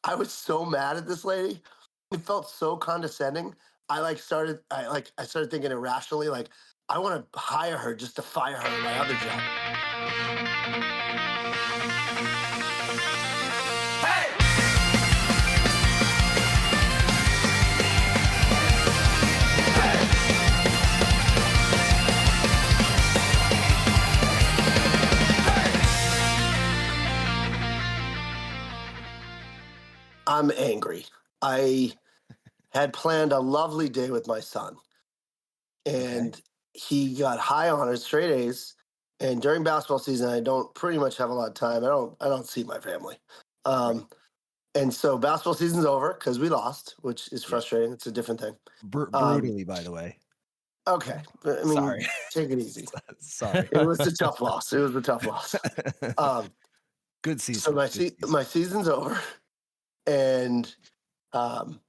I was so mad at this lady. It felt so condescending. I started thinking irrationally, like, I want to hire her just to fire her in my other job. I'm angry. I had planned a lovely day with my son, Okay. and he got high honors, straight A's. And during basketball season, I don't pretty much have a lot of time. I don't see my family. Right. Um, and so basketball season's over because we lost, which is Yeah. frustrating. It's a different thing. Brutally, by the way. Okay, but, I Sorry. mean, take it easy. Sorry. It was a tough loss. It was a tough loss. Um, Good so season. my Good season. my season's over, and um,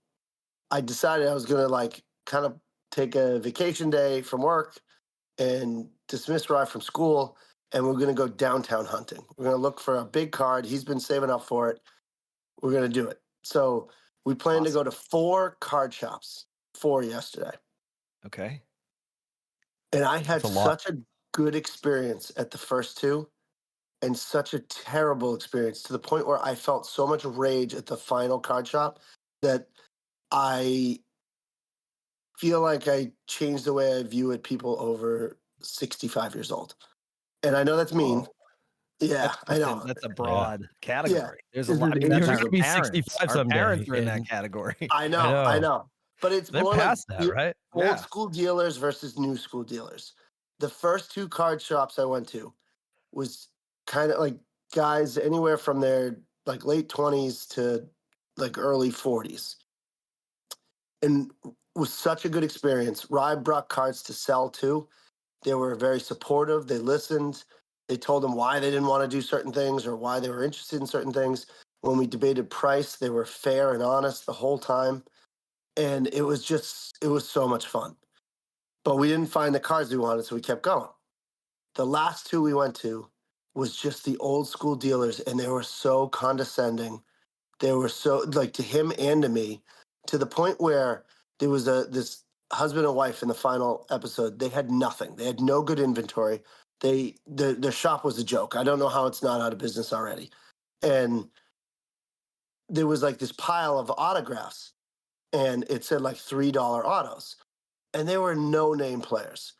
I decided I was gonna like kind of take a vacation day from work and dismiss Rye from school, and we're gonna go downtown hunting. We're gonna look for a big card. He's been saving up for it. We're gonna do it. So we plan to go Awesome. to 4 card shops, 4 yesterday, Okay. and I had That's a lot. such a good experience at the first 2, and such a terrible experience to the point where I felt so much rage at the final card shop that I feel like I changed the way I view it people over 65 years old. And I know that's mean. Whoa. Yeah, I know. That's a broad category. There's a This lot. I is mean, that's You're our gonna be parents. 65 Our someday, parents are in that and category. I know, I know. But it's they're more like past that, right? old Yeah. school dealers versus new school dealers. The first 2 card shops I went to was kind of like guys anywhere from their like late 20s to like early 40s. And was such a good experience. Rye brought cards to sell too. They were very supportive. They listened. They told them why they didn't want to do certain things or why they were interested in certain things. When we debated price, they were fair and honest the whole time. And it was so much fun. But we didn't find the cards we wanted, so we kept going. The last 2 we went to was just the old school dealers, and they were so condescending. They were so like to him and to me, to the point where there was this husband and wife in the final episode. They had nothing. They had no good inventory. Their shop was a joke. I don't know how it's not out of business already. And there was like this pile of autographs, and it said like $3 autos, and they were no name players.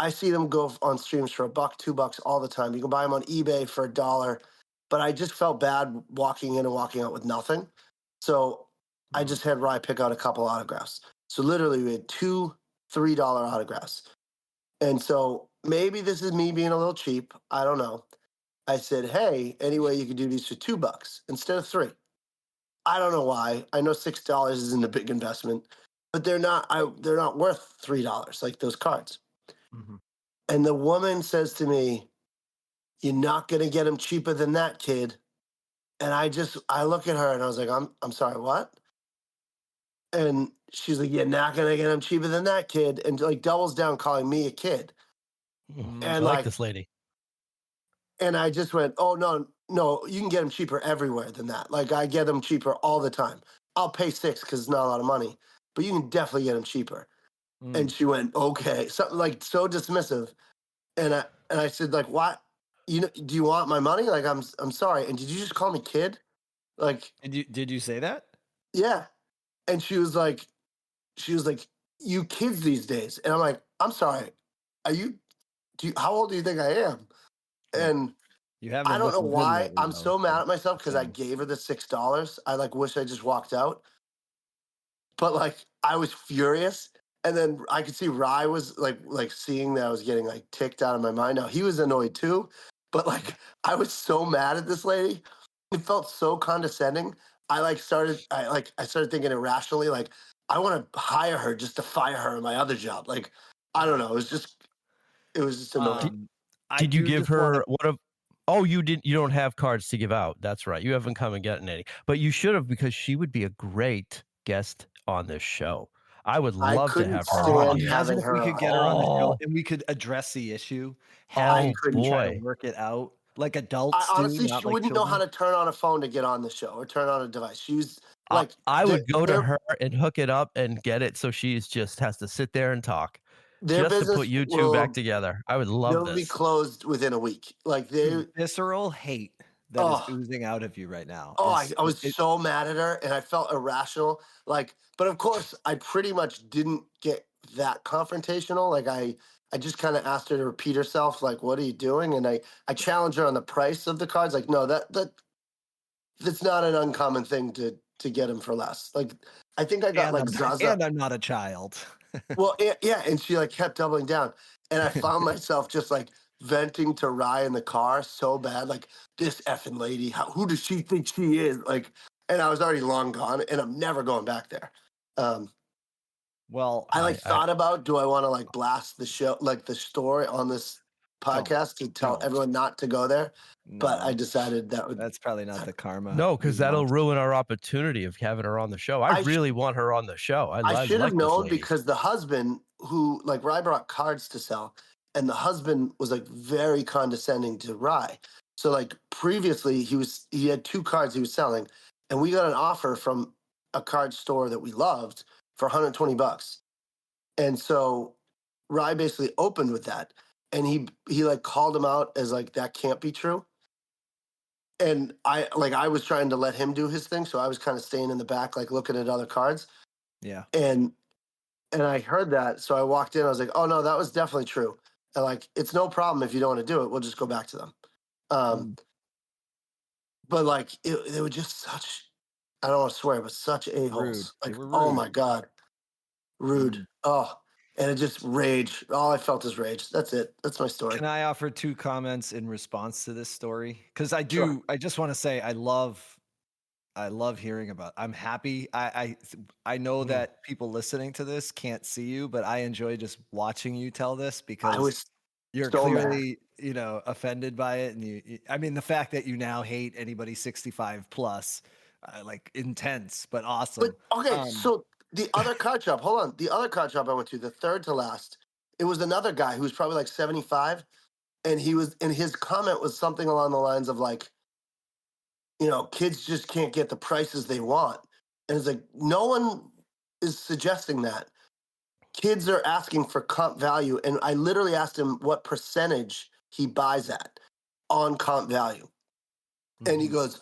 I see them go on streams for $1, $2 all the time. You can buy them on eBay for $1, but I just felt bad walking in and walking out with nothing. So I just had Rye pick out a couple autographs. So literally we had 2 $3 autographs. And so maybe this is me being a little cheap. I don't know. I said, hey, anyway, you could do these for $2 instead of 3. I don't know why. I know $6 isn't a big investment, but they're not worth $3 like those cards. Mm-hmm. And the woman says to me, you're not going to get them cheaper than that, kid. And I look at her and I was like, I'm sorry, what? And she's like, you're not going to get them cheaper than that, kid. And like doubles down calling me a kid. I And like this lady. And I just went, oh, no, you can get them cheaper everywhere than that. Like I get them cheaper all the time. I'll pay 6 because it's not a lot of money, but you can definitely get them cheaper. And she went, okay, something like so dismissive. And I said, like, what? Do you want my money? Like, I'm sorry. And did you just call me kid? Like, Did you say that? yeah. And she was like, you kids these days. And I'm like, I'm sorry. How old do you think I am? And You have I don't know why I'm so mad at myself because I saying. gave her the $6. I like wish I just walked out. But like I was furious. And then I could see Rye was like seeing that I was getting like ticked out of my mind. Now he was annoyed too, but like I was so mad at this lady. It felt so condescending. I started thinking irrationally, like I want to hire her just to fire her in my other job. Like I don't know. It was just annoying. Did you give her one of? Oh, you didn't. You don't have cards to give out. That's right. You haven't come and gotten any, but you should have because she would be a great guest on this show. I would love to have her. stand Imagine having if her we could get her on the show Oh. and we could address the issue. Oh, Try to boy. work it out. Like adults do, honestly, not she like wouldn't know how children? to turn on a phone to get on the show or turn on a device. She's like, I their would go to their her and hook it up and get it so she's just has to sit there and talk their just to put business you 2 back will together. I would love they'll be this. closed within a week. Like they, Visceral hate that is oh, oozing out of you right now oh, is I was it. so mad at her, and I felt irrational. Like, but of course, I pretty much didn't get that confrontational. Like I just kind of asked her to repeat herself. Like, what are you doing? And I challenged her on the price of the cards. Like, no, that's not an uncommon thing to get them for less. Like, I think I got And like I'm Zaza. I'm not a child. Well, yeah, and she like kept doubling down, and I found myself just like venting to Rye in the car so bad, like this effing lady. Who does she think she is? Like, and I was already long gone, and I'm never going back there. Um, Well, I like I thought about, do I want to like blast the show, like the story on this don't, podcast to tell don't. everyone not to go there? But I No, decided that would. that's probably not the karma No, we because that'll want. ruin our opportunity of having her on the show. I I sh- really want her on the show. I I should have like this known lady. because the husband who like Rye brought cards to sell, and the husband was like very condescending to Rye. So like previously he had 2 cards he was selling, and we got an offer from a card store that we loved for $120. And so Rye basically opened with that, and he like called him out as like that can't be true. And I was trying to let him do his thing, so I was kind of staying in the back like looking at other cards. Yeah. And I heard that, so I walked in. I was like, "Oh no, that was definitely true." And like, it's no problem if you don't want to do it. We'll just go back to them. Um, Mm, but like, they were just such. I don't want to swear, but such a rude. holes. They Like, were oh rude. my god, rude. Mm. Oh, and it just rage. All I felt is rage. That's it. That's my story. Can I offer 2 comments in response to this story? Because Sure. I just want to say I love hearing about. I'm happy. I know Mm. that people listening to this can't see you, but I enjoy just watching you tell this I because was you're so mad. clearly, offended by it, and I mean, the fact that you now hate anybody 65 plus, like intense, but But awesome. okay, Um, so the other card shop. Hold on. The other card shop I went to, the third to last, it was another guy who was probably like 75, and his comment was something along the lines of like, kids just can't get the prices they want. And it's like, no one is suggesting that. Kids are asking for comp value. And I literally asked him what percentage he buys at on comp value. And he mhm. goes,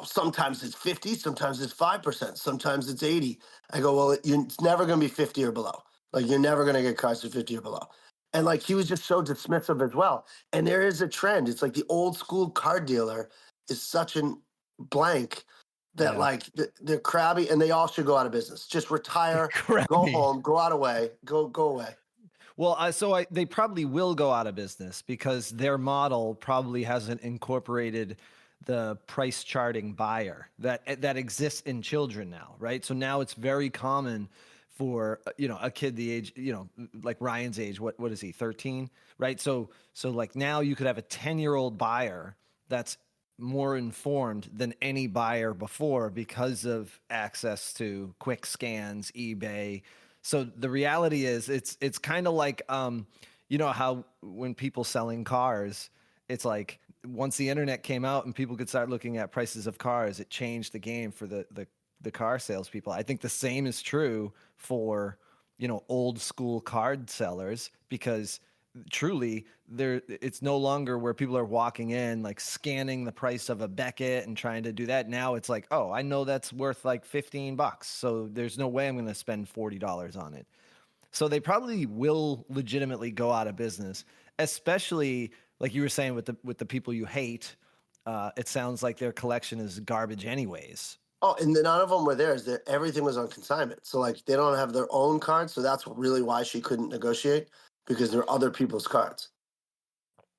sometimes it's 50, sometimes it's 5%, sometimes it's 80. I go, well, it's never going to be 50 or below. Like, you're never going to get cards for 50 or below. And like, he was just so dismissive as well. And there is a trend. It's like the old school card dealer is such an blank that Yeah. like they're crabby, and they all should go out of business. Just retire, go Crabby. home, go out away, go away. Well, they probably will go out of business because their model probably hasn't incorporated the price charting buyer that exists in children now, right? So now it's very common for a kid the age like Ryan's age. What is he, 13? Right? So like now you could have a 10-year-old buyer that's more informed than any buyer before because of access to quick scans, eBay. So the reality is it's kind of like how when people selling cars, it's like once the internet came out and people could start looking at prices of cars, it changed the game for the car salespeople. I think the same is true for old school card sellers because truly it's no longer where people are walking in like scanning the price of a Beckett and trying to do that. Now it's like, oh, I know that's worth like $15, so there's no way I'm going to spend $40 on it. So they probably will legitimately go out of business, especially like you were saying with the people you hate. It sounds like their collection is garbage anyways. Oh, and then none of them were theirs. Everything was on consignment. So like they don't have their own cards. So that's really why she couldn't negotiate, because they're other people's cards.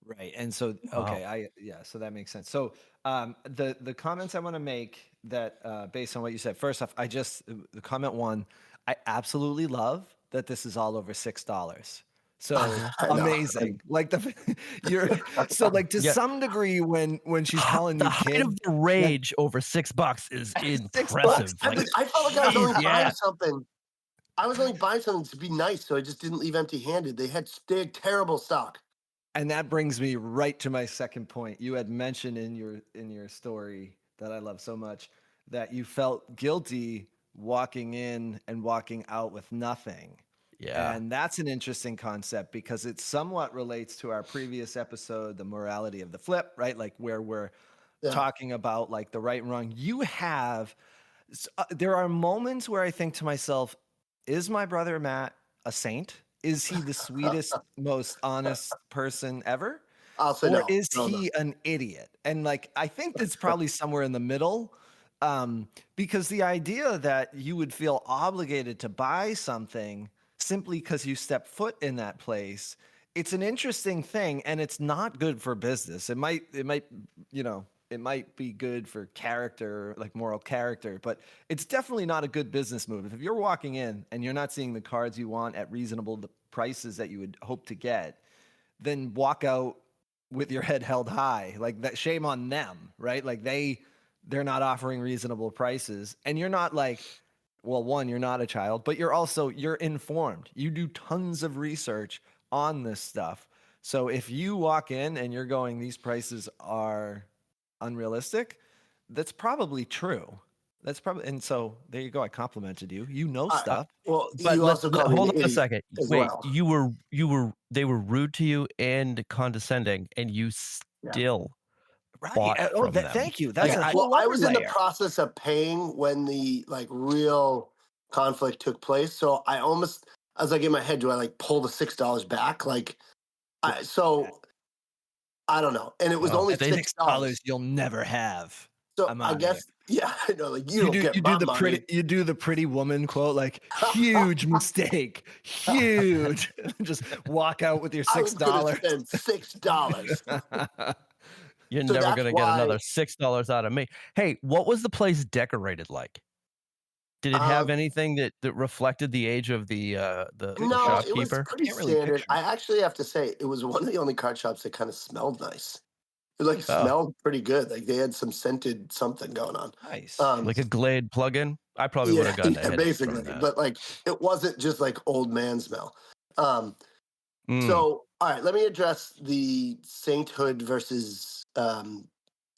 Right. And so, Wow. okay, so that makes sense. So, the comments I want to make that, based on what you said, first off, the comment one, I absolutely love that this is all over $6. So Mhm. I know. amazing. Like you're, so like to Yeah. some degree when she's calling The you height kid, of the that rage over $6 is $6. impressive. Like, I felt like I was jeez, only buying yeah. something. I was only buying something to be nice, so I just didn't leave empty-handed. They had terrible stock. And that brings me right to my second point. You had mentioned in your story that I love so much that you felt guilty walking in and walking out with nothing. Yeah. And that's an interesting concept because it somewhat relates to our previous episode, the morality of the flip, right? Like where we're talking about like the right and wrong. You have there are moments where I think to myself, is my brother Matt a saint? Is he the sweetest, most honest person ever? I'll say Or no. is No, no. he an idiot? And like, I think that's probably somewhere in the middle. Because the idea that you would feel obligated to buy something simply because you step foot in that place, it's an interesting thing, and it's not good for business. It might be good for character, like moral character, but it's definitely not a good business move. If you're walking in and you're not seeing the cards you want at reasonable prices that you would hope to get, then walk out with your head held high. Like that, shame on them, right? Like they're not offering reasonable prices, and you're not like, well, one, you're not a child, but you're informed. You do tons of research on this stuff. So if you walk in and you're going, these prices are unrealistic, that's probably true. That's probably, and so there you go. I complimented you. You know stuff. Well, But you also call me an hold on a idiot second. as Wait, well. they were rude to you and condescending, and you Yeah. still Right. bought Oh, from them. thank you. That's Like, a whole I other was in the layer. process of paying when the like real conflict took place. So I was like in my head, do I like pull the $6 back? Like, I don't know. And it was oh, only they $6 $6. you'll never have. So I'm I out of here. guess, yeah, I know. Like, you don't get You do my the money. pretty woman quote, like huge mistake, huge. Just walk out with your I $6. was going to spend $6. You're So never that's gonna get why. another $6 out of me. Hey, what was the place decorated like? Did it Uh, have anything that reflected the age of the Good no, question. it was shopkeeper? pretty Can't really standard. picture. I actually have to say, it was one of the only card shops that kind of smelled nice. It like Oh, smelled pretty good. Like they had some scented something going on. Nice. Um, like a Glade plug-in? I probably would yeah, have gotten a yeah, headache from basically. that. But like it wasn't just like old man smell. Um, Mm. so all right, let me address the sainthood versus being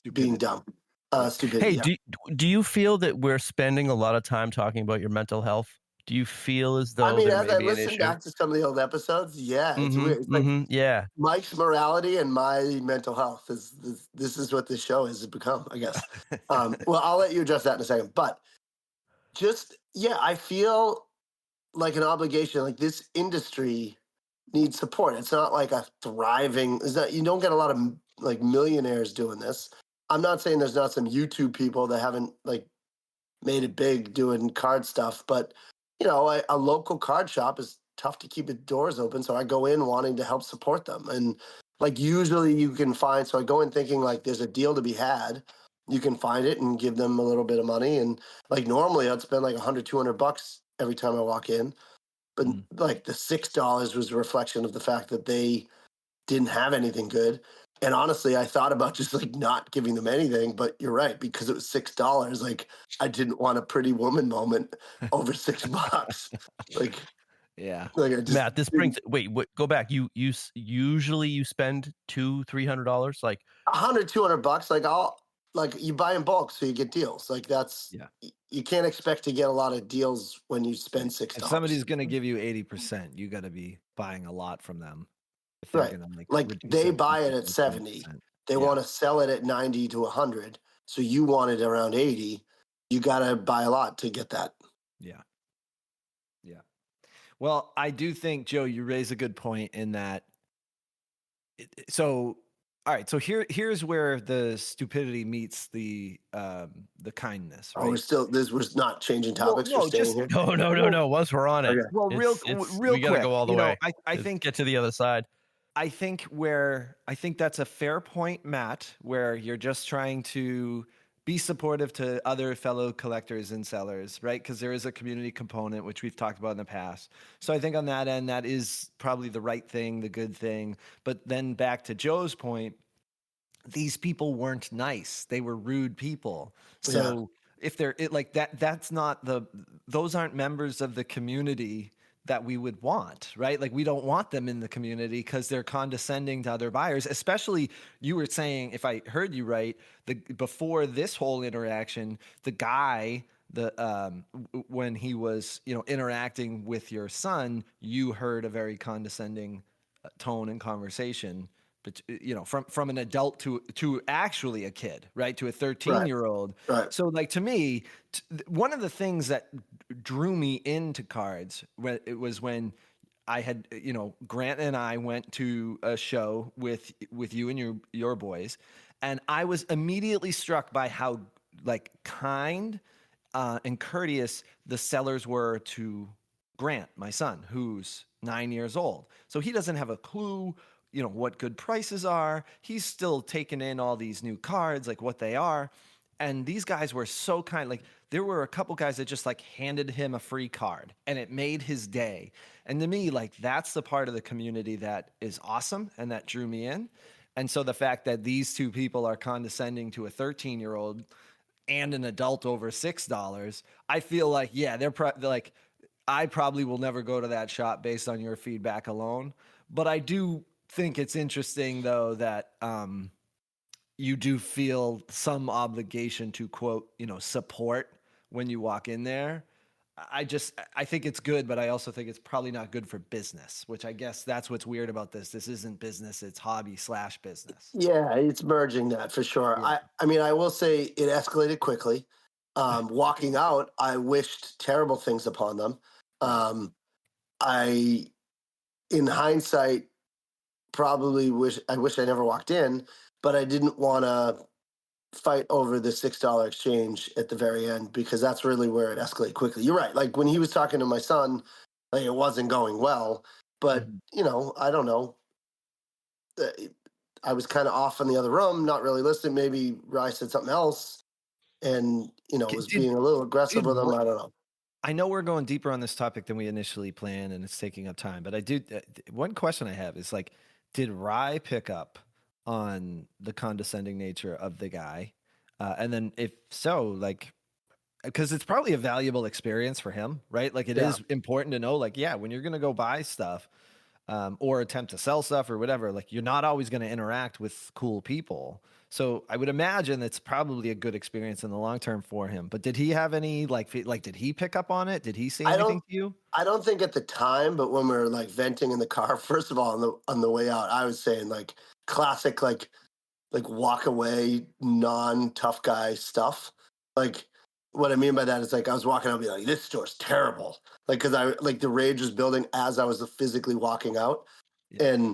Stupidity. dumb. Yeah. Stupidity. Hey, Yeah. do you feel that we're spending a lot of time talking about your mental health? Do you feel as I though mean, there as may I be an listen issue? back to some of the old episodes, yeah, it's Mhm, weird. It's like mhm, yeah. Mike's morality and my mental health is this is what this show has become, I guess. Well, I'll let you address that in a second. But just yeah, I feel like an obligation. Like this industry needs support. It's not like a thriving. It's not. You don't get a lot of like millionaires doing this. I'm not saying there's not some YouTube people that haven't like made it big doing card stuff, but you know, a local card shop is tough to keep its doors open. So I go in wanting to help support them, and like usually you can find. So I go in thinking like there's a deal to be had. You can find it and give them a little bit of money, and like normally I'd spend like 100, $200 every time I walk in, but Mm. like the $6 was a reflection of the fact that they didn't have anything good. And honestly, I thought about just like not giving them anything, but you're right, because it was $6. Like I didn't want a pretty woman moment over $6. Like, Yeah. like I just Matt, this brings didn't. wait, go back. Usually you spend $200-300, like, 100, $200. Like I'll like you buy in bulk, so you get deals. Like that's Yeah. you can't expect to get a lot of deals when you spend six If dollars. somebody's going to give you 80%, you got to be buying a lot from them if they're Right. going to like Like reduce they it from buy it 50 at to 70. 20%. They Yeah. want to sell it at 90 to 100. So you want it around 80. You got to buy a lot to get that. Yeah. Yeah. Well, I do think, Joe, you raise a good point in that. So, all right. So here's where the stupidity meets the kindness, Oh, we're right? still this was not changing Well, topics. We're no, staying just here. no, no, no, well, no. Once we're on it, Okay. well, it's real we gotta quick. go all the way. I Let's think get to the other side. I think that's a fair point, Matt, where you're just trying to be supportive to other fellow collectors and sellers, right? Because there is a community component, which we've talked about in the past. So I think on that end, that is probably the right thing, the good thing. But then back to Joe's point, these people weren't nice. They were rude people. Yeah. So if they're like that, that's not those aren't members of the community that we would want, right? Like we don't want them in the community because they're condescending to other buyers. Especially, you were saying, if I heard you right, before this whole interaction, the guy, when he was interacting with your son, you heard a very condescending tone and conversation, but from an adult to actually a kid, right, to a 13-year-old. Right. So like to me, one of the things that drew me into cards it was when I had Grant and I went to a show with you and your boys, and I was immediately struck by how like kind and courteous the sellers were to Grant, my son, who's 9 years old. So he doesn't have a clue, what good prices are. He's still taking in all these new cards, like what they are. And these guys were so kind. Like there were a couple guys that just like handed him a free card and it made his day. And to me, like that's the part of the community that is awesome and that drew me in. And so the fact that these two people are condescending to a 13-year-old and an adult over $6, I feel like, yeah, they're like, I probably will never go to that shop based on your feedback alone. But I do think it's interesting, though, that you do feel some obligation to, quote, support when you walk in there. I think it's good, but I also think it's probably not good for business, which I guess that's what's weird about this. This isn't business, it's hobby/business. Yeah, it's merging that for sure. Yeah. I mean, I will say it escalated quickly. Walking out, I wished terrible things upon them. I, in hindsight, probably wish I never walked in, but I didn't want to fight over the $6 exchange at the very end because that's really where it escalated quickly. You're right. Like when he was talking to my son, like it wasn't going well, but I don't know. I was kind of off in the other room, not really listening. Maybe Rye said something else and, was being a little aggressive with him. I don't know. I know we're going deeper on this topic than we initially planned and it's taking up time, but I do. One question I have is like, did Rye pick up on the condescending nature of the guy? And then if so, like, because it's probably a valuable experience for him, right? Like it is important to know, like, yeah, when you're going to go buy stuff or attempt to sell stuff or whatever, like you're not always going to interact with cool people. So I would imagine it's probably a good experience in the long term for him. But did he have any like did he pick up on it? Did he say anything to you? I don't think at the time, but when we were like venting in the car, first of all, on the way out, I was saying like classic like walk away, non-tough guy stuff. Like what I mean by that is like I was walking out and be like, this store's terrible. Like because I like the rage was building as I was physically walking out. Yeah.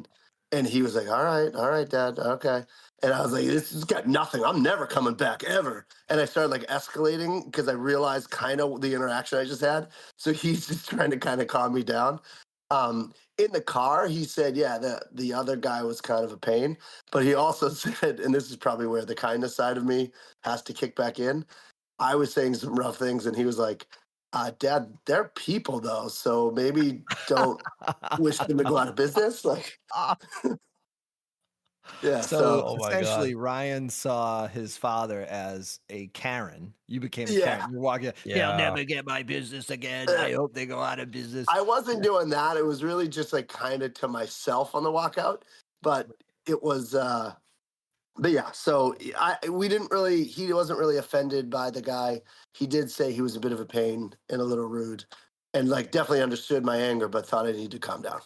And he was like, all right, Dad, okay. And I was like, this has got nothing. I'm never coming back ever. And I started like escalating because I realized kind of the interaction I just had. So he's just trying to kind of calm me down. In the car, he said, yeah, the other guy was kind of a pain. But he also said, and this is probably where the kindness side of me has to kick back in. I was saying some rough things and he was like, Dad, they're people though. So maybe don't wish them to go out of business. Like, yeah. So essentially, Ryan saw his father as a Karen. You became a Karen. You're walking. They'll never get my business again. I hope they go out of business. I wasn't doing that. It was really just like kind of to myself on the walkout. But it was. But yeah. So we didn't really. He wasn't really offended by the guy. He did say he was a bit of a pain and a little rude, and like definitely understood my anger, but thought I needed to calm down.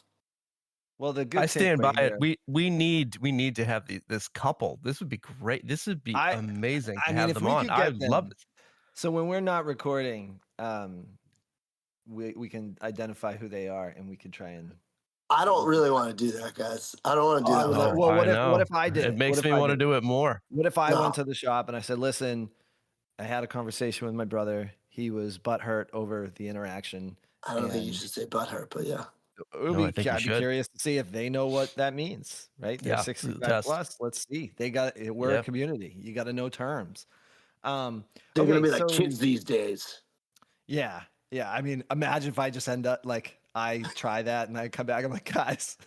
Well, the good I stand by it. We need to have this couple. This would be great. This would be amazing to have them on. I love it. So when we're not recording, we can identify who they are and we can try and. I don't really want to do that, guys. I don't want to do that. Well, what if I did? It makes me want to do it more. What if I went to the shop and I said, listen, I had a conversation with my brother. He was butthurt over the interaction. I don't think you should say butthurt, but yeah. I'd be curious to see if they know what that means, right? They're 65 plus. Let's see. We're a community. You got to know terms. They're gonna be like kids these days. Yeah. I mean, imagine if I just end up like I try that and I come back. I'm like, guys,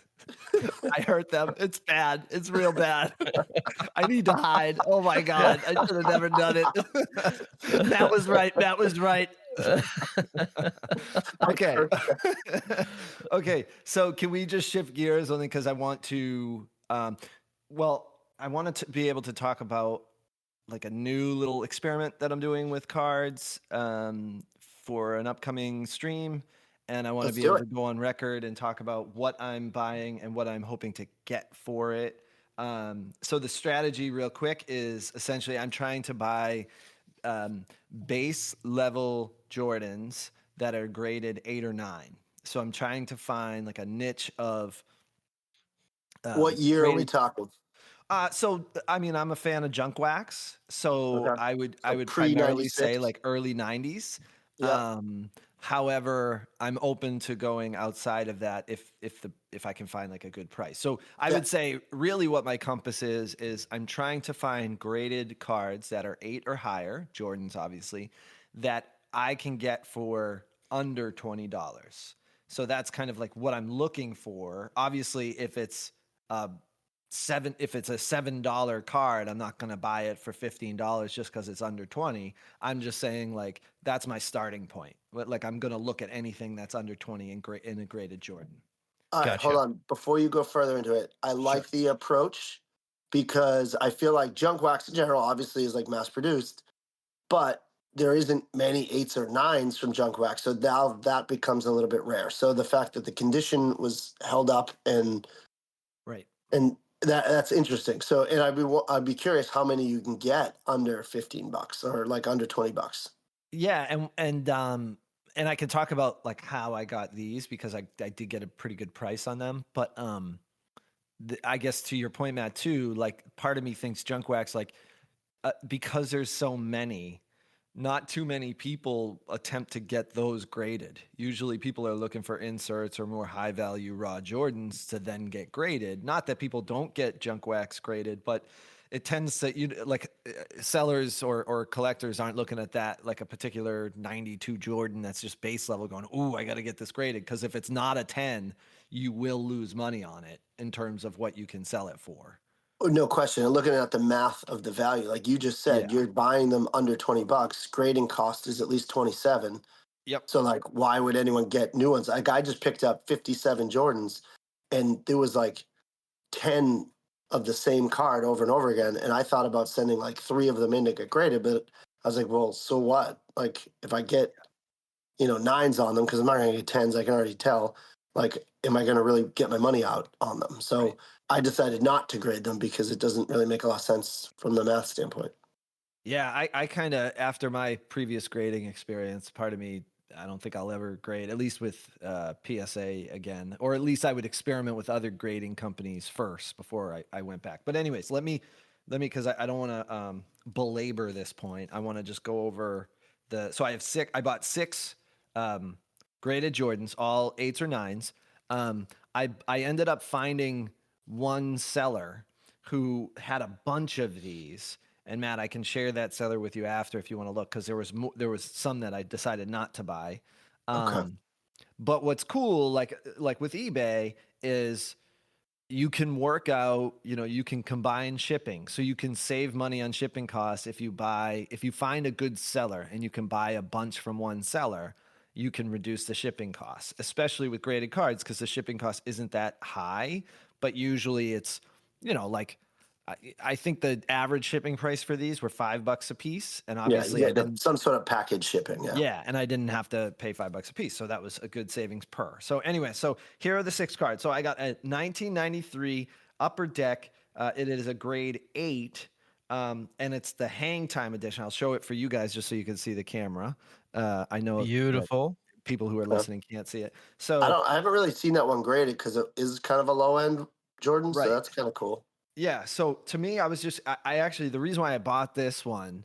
I hurt them. It's bad. It's real bad. I need to hide. Oh my God. I should have never done it. That was right. Okay. heard Okay. So can we just shift gears only because I want to well, I wanted to be able to talk about like a new little experiment that I'm doing with cards for an upcoming stream. And I want to Let's be do able it. to go on record and talk about what I'm buying and what I'm hoping to get for it. So the strategy, real quick, is essentially I'm trying to buy base level Jordans that are graded 8 or 9. So I'm trying to find like a niche of What year are we graded. talking? So I mean, I'm a fan of junk wax, so Okay. I So would pre primarily say 96. like early '90s. Yep. However, I'm open to going outside of that if I can find like a good price. So I Yeah. would say really what my compass is I'm trying to find graded cards that are 8 or higher, Jordans obviously, that I can get for under $20. So that's kind of like what I'm looking for. Obviously, if it's a $7 card, I'm not going to buy it for $15 just because it's under 20. I'm just saying like that's my starting point. Like I'm going to look at anything that's under 20 in a graded Jordan. All right, hold Gotcha. on. Before you go further into it, I Sure. like the approach because I feel like junk wax in general obviously is like mass produced, but there isn't many 8s or 9s from junk wax. So now that becomes a little bit rare. So the fact that the condition was held up Right. and that's interesting. So and I'd be curious how many you can get under $15 or like under $20. Yeah, and I can talk about like how I got these because I did get a pretty good price on them, but I guess to your point, Matt, too, like part of me thinks junk wax like because there's so many, not too many people attempt to get those graded. Usually people are looking for inserts or more high value raw Jordans to then get graded. Not that people don't get junk wax graded, but it tends to sellers or collectors aren't looking at that like a particular 92 Jordan that's just base level going, "Ooh, I got to get this graded," because if it's not a 10, you will lose money on it in terms of what you can sell it for. Oh, no question. And looking at the math of the value, like you just said, Yeah. you're buying them under $20. Grading cost is at least 27. Yep. So like, why would anyone get new ones? Like I just picked up 57 Jordans, and there was like 10 of the same card over and over again. And I thought about sending like 3 of them in to get graded, but I was like, well, so what? Like if I get 9s on them, because I'm not going to get 10s, I can already tell. Like, am I going to really get my money out on them? Right. So I decided not to grade them because it doesn't really make a lot of sense from the math standpoint. Yeah, I kind of, after my previous grading experience, part of me, I don't think I'll ever grade, at least with PSA again, or at least I would experiment with other grading companies first before I went back. But anyways, because I don't want to belabor this point. I want to just go over so I bought 6 um, graded Jordans, all 8s or 9s. I ended up finding one seller who had a bunch of these. And Matt, I can share that seller with you after if you want to look, because there was some that I decided not to buy. Okay. But what's cool, like with eBay, is you can work out, you can combine shipping. So you can save money on shipping costs if you find a good seller and you can buy a bunch from one seller, you can reduce the shipping costs, especially with graded cards, because the shipping cost isn't that high, but usually it's, like I think the average shipping price for these were $5 a piece. And Yeah, you obviously I get didn't. some sort of package shipping. Yeah. Yeah, and I didn't have to pay $5 a piece, so that was a good savings per. So anyway, so here are the 6 cards. So I got a 1993 Upper Deck. It is a grade 8, and it's the Hang Time edition. I'll show it for you guys just so you can see the camera. I know that Beautiful. people who are Okay. listening can't see it. So I haven't really seen that one graded because it is kind of a low end Jordan. So right, that's kind of cool. yeah. So to me, I actually the reason why I bought this one.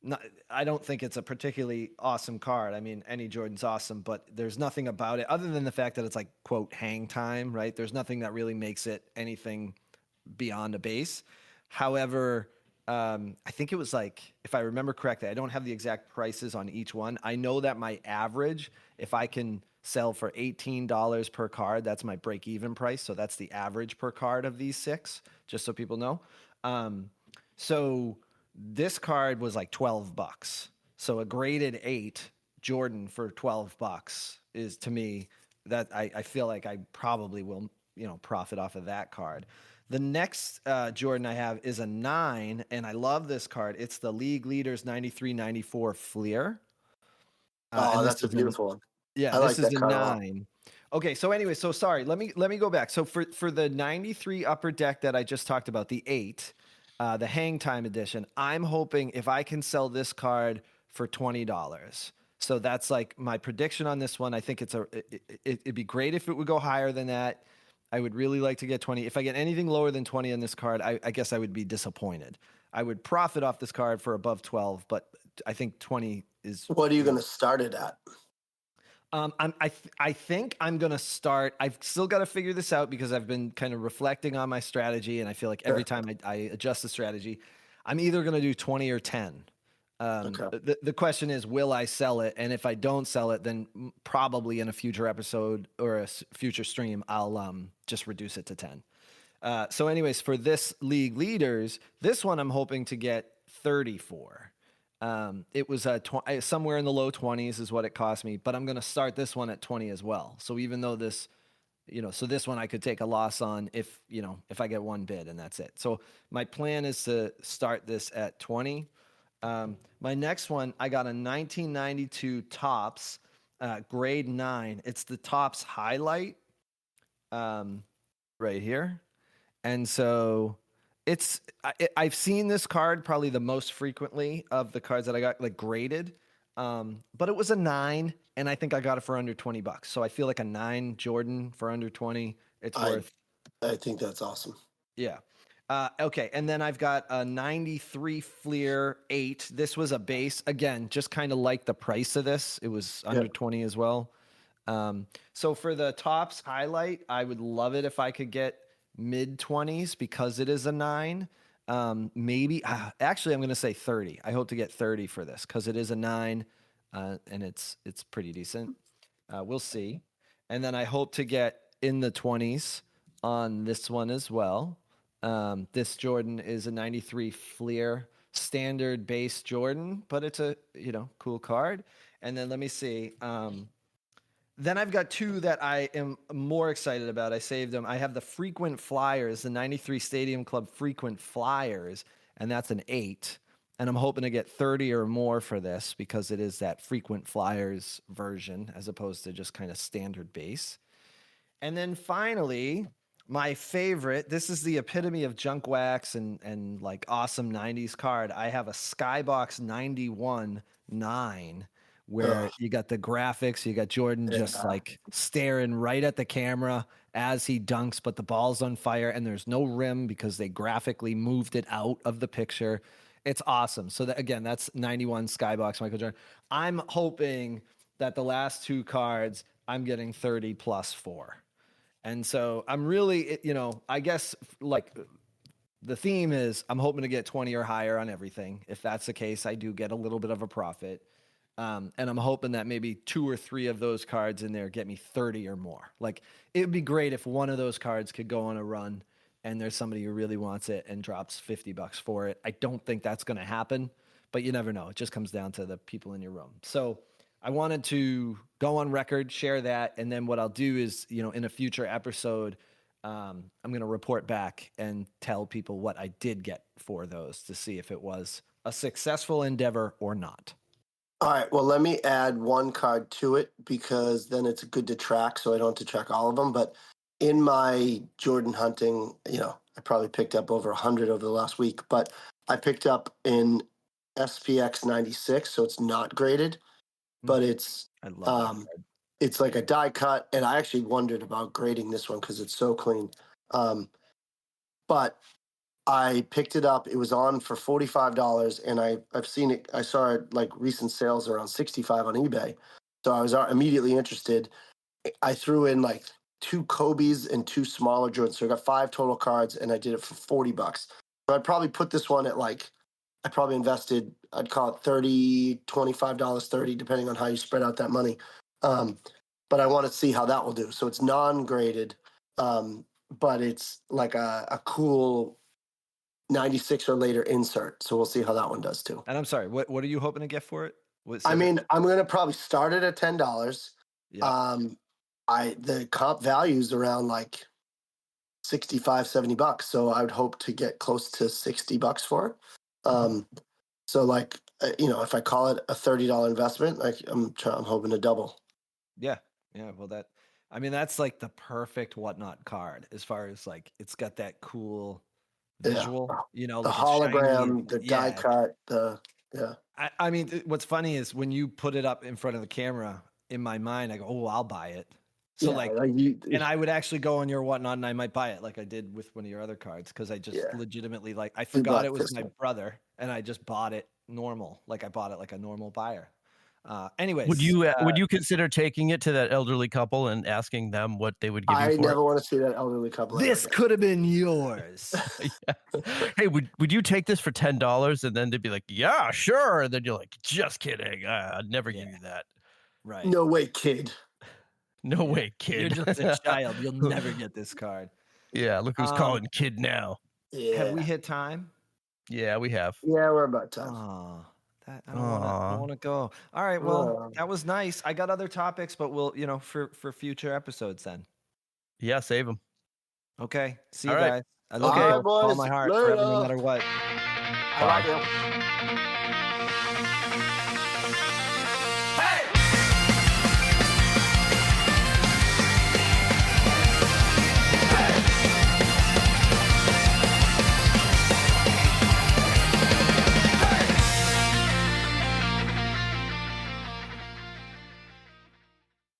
Not, I don't think it's a particularly awesome card. I mean, any Jordan's awesome, but there's nothing about it other than the fact that it's like, quote, hang time, right? There's nothing that really makes it anything beyond a base. However, I think it was like, if I remember correctly, I don't have the exact prices on each one. I know that my average, if I can sell for $18 per card, that's my break even price. So that's the average per card of these 6, just so people know. So this card was like $12. So a graded 8 Jordan for $12 is, to me, that I feel like I probably will, profit off of that card. The next Jordan I have is a 9, and I love this card. It's the League Leaders 93-94 Fleer. Oh, And this that's a is beautiful one. yeah, I like this is that a card a lot. 9. Okay, so anyway, so sorry. Let me go back. So for the 93 upper deck that I just talked about, the 8, the Hang Time edition, I'm hoping if I can sell this card for $20. So that's like my prediction on this one. I think it'd be great if it would go higher than that. I would really like to get 20. If I get anything lower than 20 on this card, I guess I would be disappointed. I would profit off this card for above 12, but I think 20 is. What are you going to start it at? I think I'm gonna start. I've still got to figure this out because I've been kind of reflecting on my strategy, and I feel like every time I adjust the strategy, I'm either gonna do 20 or 10. Okay. The question is, will I sell it? And if I don't sell it, then probably in a future episode or a future stream, I'll just reduce it to 10. So, anyways, for this League Leaders, this one I'm hoping to get 30 for. It was somewhere in the low 20s is what it cost me, but I'm going to start this one at 20 as well. So even though this, so this one I could take a loss on if I get one bid and that's it. So my plan is to start this at 20. My next one, I got a 1992 Topps, grade 9. It's the Topps highlight, right here. And so I've seen this card probably the most frequently of the cards that I got like graded. But it was a 9, and I think I got it for under $20. So I feel like a 9 Jordan for under 20, it's worth. I think that's awesome. Yeah. Okay, and then I've got a 93 Fleer 8. This was a base. Again, just kind of like the price of this. It was under 20 as well. So for the Topps highlight, I would love it if I could get mid 20s because it is a 9. Maybe actually I'm going to say 30. I hope to get 30 for this because it is a 9, and it's pretty decent. We'll see. And then I hope to get in the 20s on this one as well. This Jordan is a 93 Fleer standard base Jordan, but it's a cool card. And then let me see. Then I've got 2 that I am more excited about. I saved them. I have the Frequent Flyers, the 93 Stadium Club Frequent Flyers, and that's an 8. And I'm hoping to get 30 or more for this because it is that Frequent Flyers version as opposed to just kind of standard base. And then finally, my favorite, this is the epitome of junk wax and like awesome 90s card. I have a Skybox 91 9 where you got the graphics, you got Jordan just like staring right at the camera as he dunks, but the ball's on fire and there's no rim because they graphically moved it out of the picture. It's awesome. So again, that's 91 Skybox Michael Jordan. I'm hoping that the last 2 cards I'm getting 30 plus for. And so I'm really, I guess like the theme is I'm hoping to get 20 or higher on everything. If that's the case, I do get a little bit of a profit. And I'm hoping that maybe 2 or 3 of those cards in there get me 30 or more. Like it would be great if one of those cards could go on a run and there's somebody who really wants it and drops $50 for it. I don't think that's going to happen, but you never know. It just comes down to the people in your room. So I wanted to go on record, share that. And then what I'll do is, in a future episode, I'm going to report back and tell people what I did get for those to see if it was a successful endeavor or not. All right. Well, let me add one card to it because then it's good to track so I don't have to track all of them. But in my Jordan hunting, I probably picked up over 100 over the last week, but I picked up in SPX 96, so it's not graded, but it's I love that. It's like a die cut, and I actually wondered about grading this one because it's so clean. But I picked it up. It was on for $45, and I've seen it. I saw it like recent sales around 65 on eBay, so I was immediately interested. I threw in like 2 Kobe's and 2 smaller Jordans, so I got 5 total cards, and I did it for $40. So I'd probably put this one at like I probably invested. I'd call it $30, $25, 30, depending on how you spread out that money. But I want to see how that will do. So it's non-graded, but it's like a cool 96 or later insert. So we'll see how that one does too. And I'm sorry, what are you hoping to get for it? I mean, I'm gonna probably start it at $10. Yeah. The comp value is around like 65, $70. So I would hope to get close to $60 for it. So like, if I call it a $30 investment, like I'm hoping to double. Yeah. Well, that's like the perfect whatnot card as far as like it's got that cool visual, the like it's shiny hologram, and the die cut, I mean, what's funny is when you put it up in front of the camera, in my mind, I go, "Oh, I'll buy it." So and I would actually go on your whatnot and I might buy it, like I did with one of your other cards, because I just legitimately I forgot it was my brother, and I just bought it normal, like I bought it like a normal buyer. Anyways, would you consider taking it to that elderly couple and asking them what they would give you for it? I never want to see that elderly couple. This could have been yours. Hey, would you take this for $10? And then they'd be like, "Yeah, sure." And then you're like, "Just kidding. I'd never give you that." Right. No way, kid. No way, kid. You're just a child. You'll never get this card. Yeah, look who's calling kid now. Yeah. Have we hit time? Yeah, we have. Yeah, we're about time. I don't want to go. All right, well, that was nice. I got other topics, but we'll, for future episodes then. Yeah, save them. Okay. See you guys. I love you with all my heart, forever, no matter what. I love you.